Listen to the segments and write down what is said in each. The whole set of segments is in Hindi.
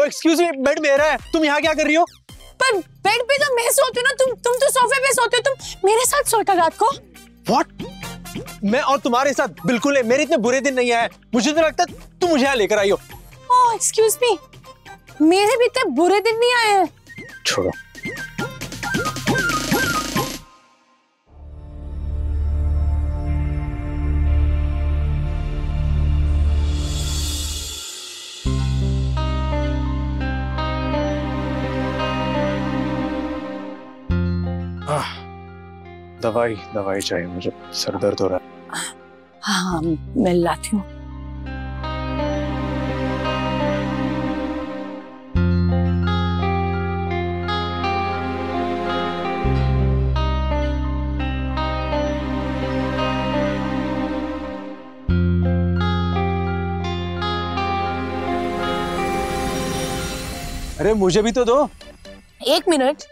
एक्सक्यूज मी, बेड मेरा है, तुम यहाँ क्या कर रही हो? पर बेड पे तो मैं सोती हूँ ना, तुम तो सोफे पे सोते हो, तुम मेरे साथ सोता रात को। What? मैं और तुम्हारे साथ बिल्कुल है, मेरे इतने बुरे दिन नहीं आए, मुझे तो लगता है तुम मुझे यहाँ लेकर आई हो। ओह एक्सक्यूज मी, मेरे भी इतने बुरे दिन नहीं आए हैं। छोड़ो। दवाई चाहिए मुझे, सर दर्द हो रहा है। हाँ मैं लाती हूँ। अरे मुझे भी तो दो। 1 मिनट।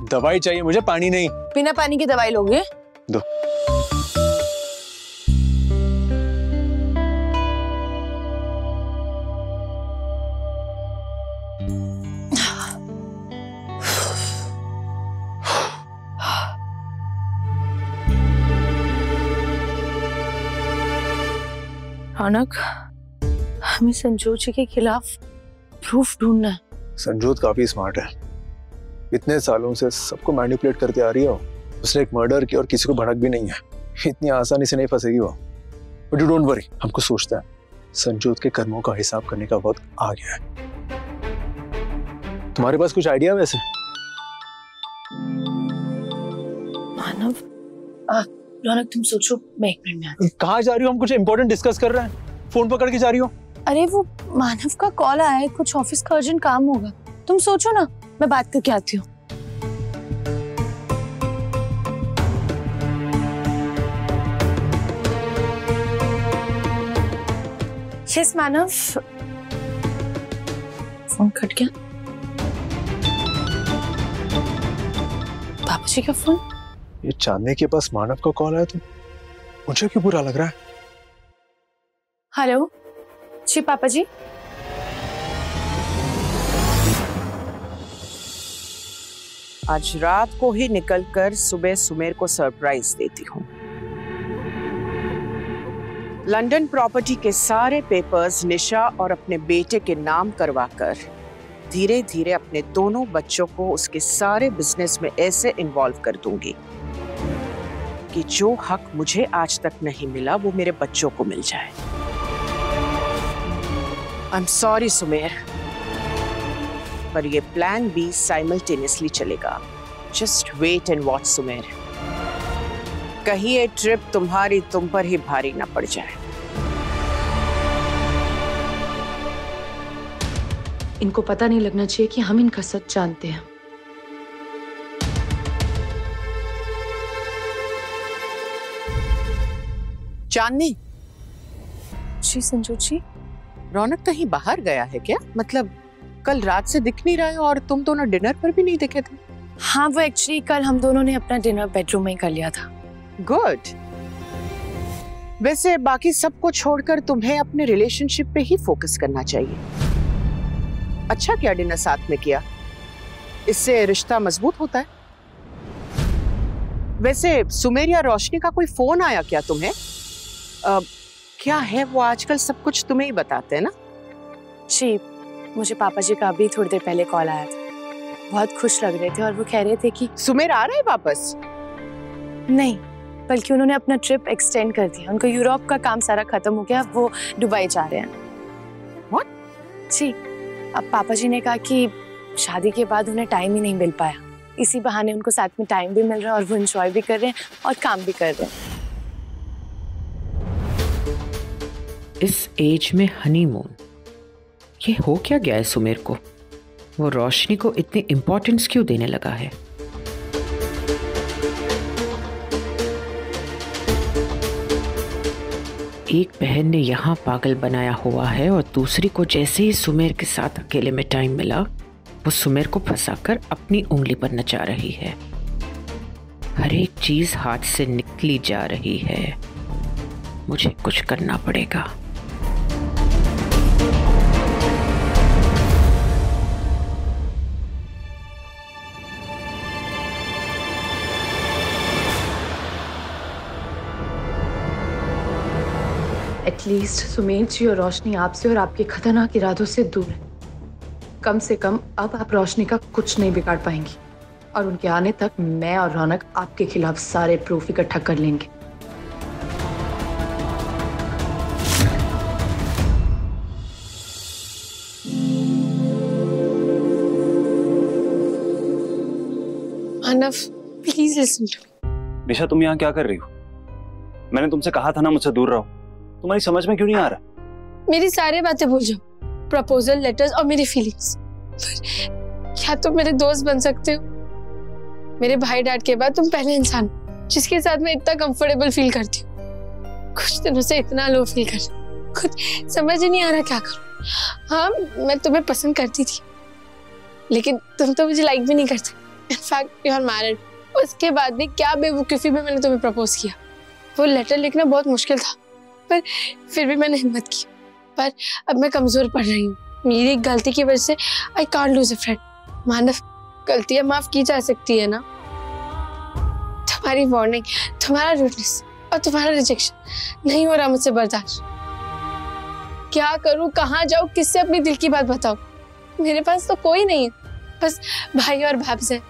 दवाई चाहिए मुझे, पानी नहीं। बिना पानी की दवाई लोगे? दो। रौनक, हमें संजोत जी के खिलाफ प्रूफ ढूंढना है। संजोत काफी स्मार्ट है, इतने सालों से सबको मैनिपुलेट करते आ रही है। उसने एक मर्डर किया और किसी को भड़क भी नहीं है, इतनी आसानी से नहीं फंसेगी वो। बट यू डोंट वरी, हमको सोचता है संजोत के कर्मों का हिसाब करने का वक्त आ गया है। तुम्हारे पास कुछ आइडिया वैसे? मानव, रौनक तुम सोचो, मैं 1 मिनट में आती हूँ। कहाँ जा रही हो? हम कुछ इंपॉर्टेंट डिस्कस कर रहे हैं, फोन पकड़ के जा रही हो? अरे वो मानव का कॉल आया है, कुछ ऑफिस का अर्जेंट काम होगा, तुम सोचो ना, मैं बात करके आती हूँ। यस मानव। फोन कट गया। पापा जी का फोन। ये चांदनी के पास मानव का कॉल आया तो मुझे क्यों बुरा लग रहा है? हेलो जी पापा जी। आज रात को ही निकलकर सुबह सुमेर को सरप्राइज देती हूँ। लंदन प्रॉपर्टी के सारे पेपर्स निशा और अपने बेटे के नाम करवाकर धीरे धीरे अपने दोनों बच्चों को उसके सारे बिजनेस में ऐसे इन्वॉल्व कर दूंगी कि जो हक मुझे आज तक नहीं मिला वो मेरे बच्चों को मिल जाए। आई एम सॉरी सुमेर, पर ये प्लान भी साइमल्टेनियसली चलेगा। Just wait and watch Sumer, कहीं ये ट्रिप तुम्हारी तुम पर ही भारी ना पड़ जाए। इनको पता नहीं लगना चाहिए कि हम इनका सच जानते हैं। चांदनी। जी संजोत जी। रौनक कहीं बाहर गया है क्या? मतलब कल रात से दिख नहीं रहा है और तुम दोनों डिनर पर भी नहीं दिखे थे। हाँ वो एक्चुअली कल हम दोनों ने अपना डिनर बेडरूम में ही कर लिया था। गुड। वैसे बाकी सबको छोड़कर तुम्हें अपने रिलेशनशिप पे ही फोकस करना चाहिए। अच्छा क्या डिनर साथ में किया, इससे रिश्ता मजबूत होता है। वैसे सुमेर या रोशनी का कोई फोन आया क्या तुम्हें? क्या है वो आजकल सब कुछ तुम्हें ही बताते हैं ना? जी मुझे पापा जी का अभी थोड़ी देर पहले कॉल आया था, बहुत खुश लग रहे थे और वो कह रहे थे कि सुमेर आ रहा है वापस। नहीं, बल्कि उन्होंने अपना ट्रिप एक्सटेंड कर दिया। उनको यूरोप का काम सारा खत्म हो गया, वो दुबई जा रहे हैं। What? जी, अब पापा जी ने कहा कि शादी के बाद उन्हें टाइम ही नहीं मिल पाया, इसी बहाने उनको साथ में टाइम भी मिल रहा है और वो एंजॉय भी कर रहे हैं और काम भी कर रहे हैं। इस एज में हनीमून, ये हो क्या गया है सुमेर को? वो रोशनी को इतनी इम्पोर्टेंस क्यों देने लगा है? एक बहन ने यहाँ पागल बनाया हुआ है और दूसरी को जैसे ही सुमेर के साथ अकेले में टाइम मिला वो सुमेर को फंसाकर अपनी उंगली पर नचा रही है। हर एक चीज हाथ से निकली जा रही है। मुझे कुछ करना पड़ेगा। एटलीस्ट सुमेर जी और रोशनी आपसे और आपके खतरनाक इरादों से दूर है। कम से कम अब आप रोशनी का कुछ नहीं बिगाड़ पाएंगी और उनके आने तक मैं और रौनक आपके खिलाफ सारे प्रूफ इकट्ठा कर लेंगे। मानव, प्लीज लिसन टू मी। निशा, तुम यहाँ क्या कर रही हो? मैंने तुमसे कहा था ना मुझसे दूर रहो। तुम्हारी समझ में क्यों नहीं आ रहा? मेरी सारी बातें भूल जाओ, प्रपोजल लेटर्स और मेरी फीलिंग्स। क्या तुम मेरे दोस्त बन सकते हो? मेरे भाई डैड के बाद तुम पहले इंसान जिसके साथ मैं इतना कंफर्टेबल फील करती हूँ। कुछ दिनों से इतना लो फील कर, कुछ समझ ही नहीं आ रहा क्या करूँ। हाँ, मैं तुम्हें पसंद करती थी, लेकिन तुम तो मुझे लाइक भी नहीं करते। In fact you are married. उसके बाद भी क्या बेवकूफ़ी में मैंने तुम्हें प्रपोज किया। वो लेटर लिखना बहुत मुश्किल था, पर फिर भी मैंने हिम्मत की। पर अब मैं कमजोर पड़ रही हूँ। मेरी एक गलती की वजह से I can't lose a friend. Manav, गलतियां माफ की जा सकती है ना? तुम्हारी वार्निंग, तुम्हारा रूडनेस और तुम्हारा रिजेक्शन नहीं हो रहा मुझसे बर्दाश्त। क्या करूं, कहाँ जाऊं, किससे अपनी दिल की बात बताऊं? मेरे पास तो कोई नहीं है, बस भाई और भाभी से।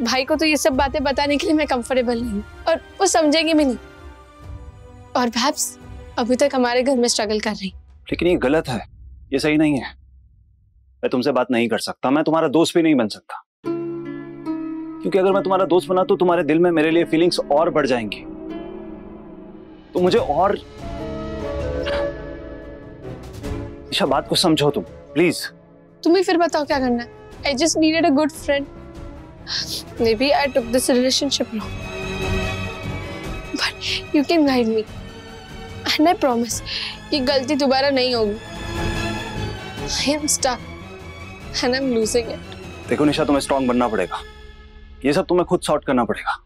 भाई को तो ये सब बातें बताने के लिए मैं कंफर्टेबल नहीं हूँ और वो समझेंगे भी नहीं। और भाब्स अभी तक हमारे घर में स्ट्रगल कर रही। लेकिन ये गलत है, ये सही नहीं है। मैं तुमसे बात नहीं कर सकता, मैं तुम्हारा दोस्त भी नहीं बन सकता, क्योंकि अगर मैं तुम्हारा दोस्त बना तो तुम्हारे दिल में मेरे लिए फीलिंग्स और बढ़ जाएंगी। तो मुझे और ईशा, बात को समझो तुम प्लीज। तुम ही फिर बताओ क्या करना है। I just needed a good friend. Maybe I took this relationship wrong, but you can guide me, and I promise कि गलती दोबारा नहीं होगी। I am stuck and I'm losing it. देखो निशा, तुम्हें स्ट्रांग बनना पड़ेगा। ये सब तुम्हें खुद सॉर्ट करना पड़ेगा।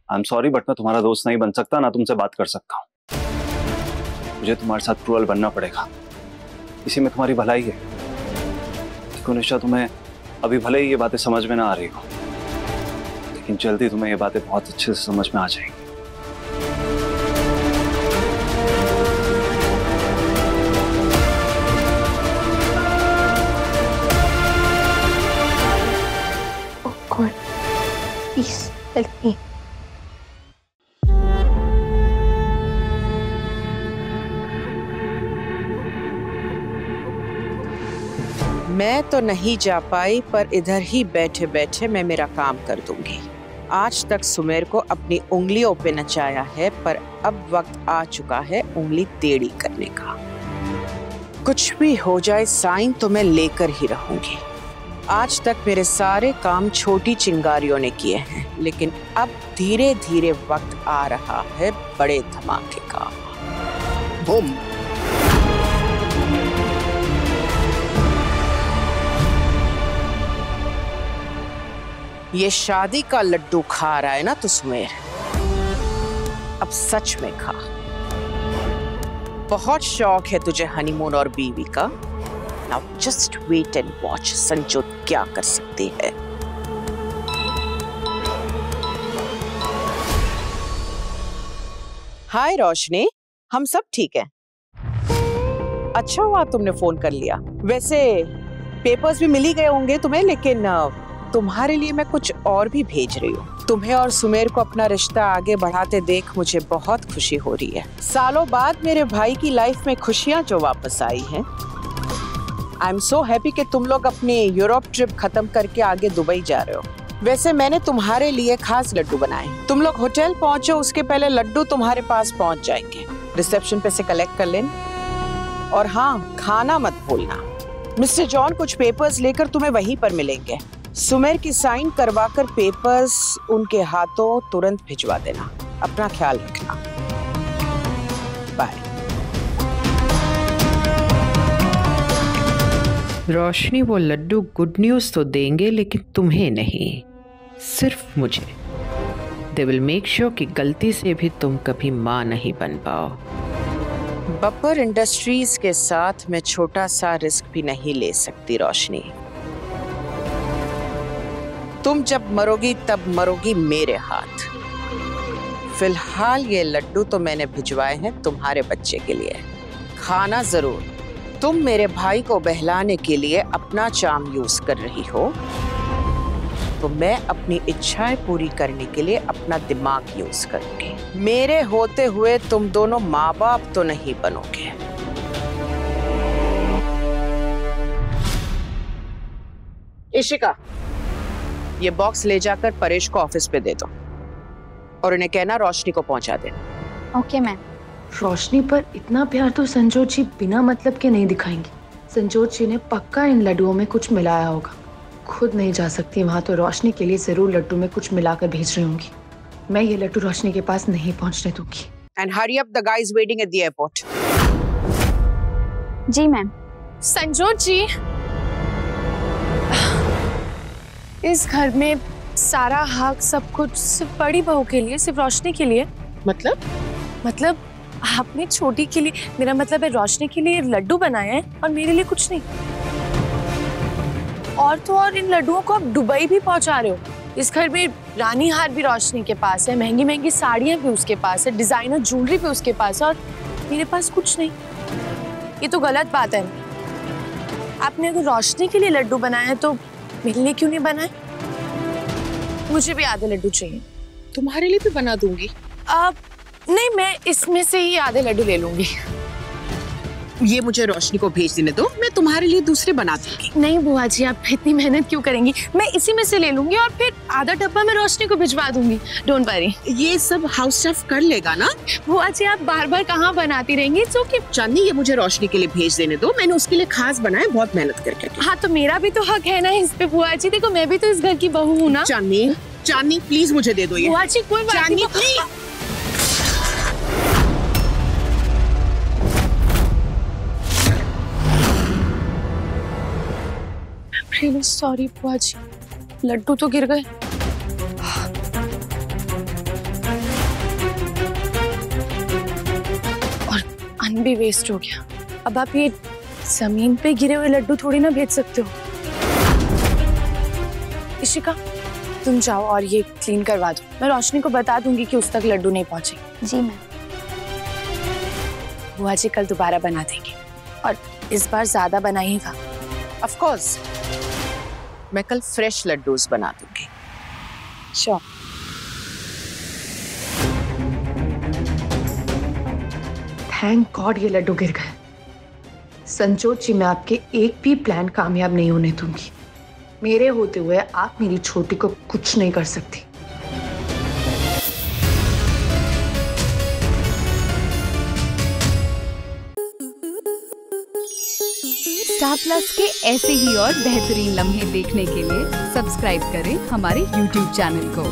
आई एम सॉरी, बट मैं तुम्हारा दोस्त नहीं बन सकता, ना तुमसे बात कर सकता हूँ। मुझे तुम्हारे साथ क्रूअल बनना पड़ेगा, इसी में तुम्हारी भलाई है। देखो निशा, तुम्हें अभी भले ही ये बातें समझ में ना आ रही हो, लेकिन जल्दी तुम्हें ये बातें बहुत अच्छे से समझ में आ जाएंगी। Oh God, please help me. मैं तो नहीं जा पाई, पर इधर ही बैठे बैठे मैं मेरा काम कर दूंगी। आज तक सुमेर को अपनी उंगलियों पे नचाया है, पर अब वक्त आ चुका है उंगली टेढ़ी करने का। कुछ भी हो जाए, साइन तो मैं लेकर ही रहूंगी। आज तक मेरे सारे काम छोटी चिंगारियों ने किए हैं, लेकिन अब धीरे धीरे वक्त आ रहा है बड़े धमाके का। बूम। ये शादी का लड्डू खा रहा है ना तो सुमेर, अब सच में खा। बहुत शौक है तुझे हनीमून और बीवी का। Now just wait and watch Sanju क्या कर सकती है। हाय रोशनी, हम सब ठीक हैं। अच्छा हुआ तुमने फोन कर लिया। वैसे पेपर्स भी मिल ही गए होंगे तुम्हें, लेकिन तुम्हारे लिए मैं कुछ और भी भेज रही हूँ। तुम्हें और सुमेर को अपना रिश्ता आगे बढ़ाते देख मुझे बहुत खुशी हो रही है। सालों बाद मेरे भाई की लाइफ में खुशियाँ जो वापस आई हैं। आई एम सो हैप्पी कि तुम लोग अपनी यूरोप ट्रिप खत्म करके आगे दुबई जा रहे हो। वैसे मैंने तुम्हारे लिए खास लड्डू बनाए। तुम लोग होटल पहुंचो, उसके पहले लड्डू तुम्हारे पास पहुंच जाएंगे। रिसेप्शन पे से कलेक्ट कर लेना। और हाँ, खाना मत भूलना। मिस्टर जॉन कुछ पेपर्स लेकर तुम्हें वहीं पर मिलेंगे। सुमेर की साइन करवाकर पेपर्स उनके हाथों तुरंत भिजवा देना। अपना ख्याल रखना। बाय। रोशनी, वो लड्डू गुड न्यूज़ तो देंगे, लेकिन तुम्हें नहीं, सिर्फ मुझे। दे विल मेक श्योर कि गलती से भी तुम कभी माँ नहीं बन पाओ। बब्बर इंडस्ट्रीज के साथ मैं छोटा सा रिस्क भी नहीं ले सकती रोशनी। तुम जब मरोगी तब मरोगी मेरे हाथ। फिलहाल ये लड्डू तो मैंने भिजवाए हैं तुम्हारे बच्चे के लिए, खाना जरूर। तुम मेरे भाई को बहलाने के लिए अपना चार्म यूज कर रही हो, तो मैं अपनी इच्छाएं पूरी करने के लिए अपना दिमाग यूज करूंगी। मेरे होते हुए तुम दोनों माँ बाप तो नहीं बनोगे। इशिका, ये बॉक्स ले जाकर परेश को ऑफिस पे दे दो और उन्हें कहना रोशनी को पहुंचा देना। Okay ma'am. रोशनी पर इतना प्यार तो संजोत जी बिना मतलब के नहीं दिखाएंगे। संजोत जी ने पक्का इन लड्डुओं में कुछ मिलाया होगा। खुद नहीं जा सकती वहां, तो रोशनी के लिए जरूर लड्डू में कुछ मिलाकर भेज रही होंगी। मैं ये लड्डू रोशनी के पास नहीं पहुंचने दूंगी। And hurry up, the guys waiting at the airport. जी मैम। संजोत जी, इस घर में सारा हक सब कुछ सिर्फ बड़ी बहू के लिए, सिर्फ रोशनी के लिए। मतलब आपने छोटी के लिए, मेरा मतलब है रोशनी के लिए लड्डू बनाए हैं और मेरे लिए कुछ नहीं। और तो और इन लड्डुओं को आप दुबई भी पहुंचा रहे हो। इस घर में रानी हार भी रोशनी के पास है, महंगी महंगी साड़ियां भी उसके पास है, डिजाइनर ज्वेलरी भी उसके पास है, और मेरे पास कुछ नहीं। ये तो गलत बात है। आपने अगर रोशनी के लिए लड्डू बनाए हैं तो मेरे लिए क्यों नहीं बनाए? मुझे भी आधे लड्डू चाहिए। तुम्हारे लिए भी बना दूंगी। नहीं, मैं इसमें से ही आधे लड्डू ले लूंगी। ये मुझे रोशनी को भेज देने दो, मैं तुम्हारे लिए दूसरे बना दूंगी। नहीं बुआ जी, आप इतनी मेहनत क्यों करेंगी? मैं इसी में से ले लूंगी और फिर आधा डब्बा मैं रोशनी को भिजवा दूंगी। Don't worry. ये सब हाउस स्टाफ कर लेगा ना? बुआ जी, आप बार बार कहाँ बनाती रहेंगी? सो कि चांदनी, ये मुझे रोशनी के लिए भेज देने दो, मैंने उसके लिए खास बनाया, बहुत मेहनत करके। हाँ, तो मेरा भी तो हक है ना इस पे बुआ जी। देखो, मैं भी तो इस घर की बहू हूँ ना। चांदनी प्लीज मुझे दे दो ये। बुआ जी कोई बात नहीं। रियली सॉरी बुआ जी, लड्डू तो गिर गए। और अन्न भी वेस्ट हो गया। अब आप ये जमीन पे गिरे हुए लड्डू थोड़ी ना भेज सकते हो। इशिका, तुम जाओ और ये क्लीन करवा दो। मैं रोशनी को बता दूंगी कि उस तक लड्डू नहीं पहुंचे। जी मैम। बुआ जी कल दोबारा बना देंगे और इस बार ज्यादा बनाइएगा। ऑफ कोर्स, मैं कल फ्रेश लड्डूस बना दूंगी। श्योर। थैंक गॉड ये लड्डू गिर गए। संजोत जी, मैं आपके एक भी प्लान कामयाब नहीं होने दूंगी। मेरे होते हुए आप मेरी छोटी को कुछ नहीं कर सकती। स्टार प्लस के ऐसे ही और बेहतरीन लम्हे देखने के लिए सब्सक्राइब करें हमारे YouTube चैनल को।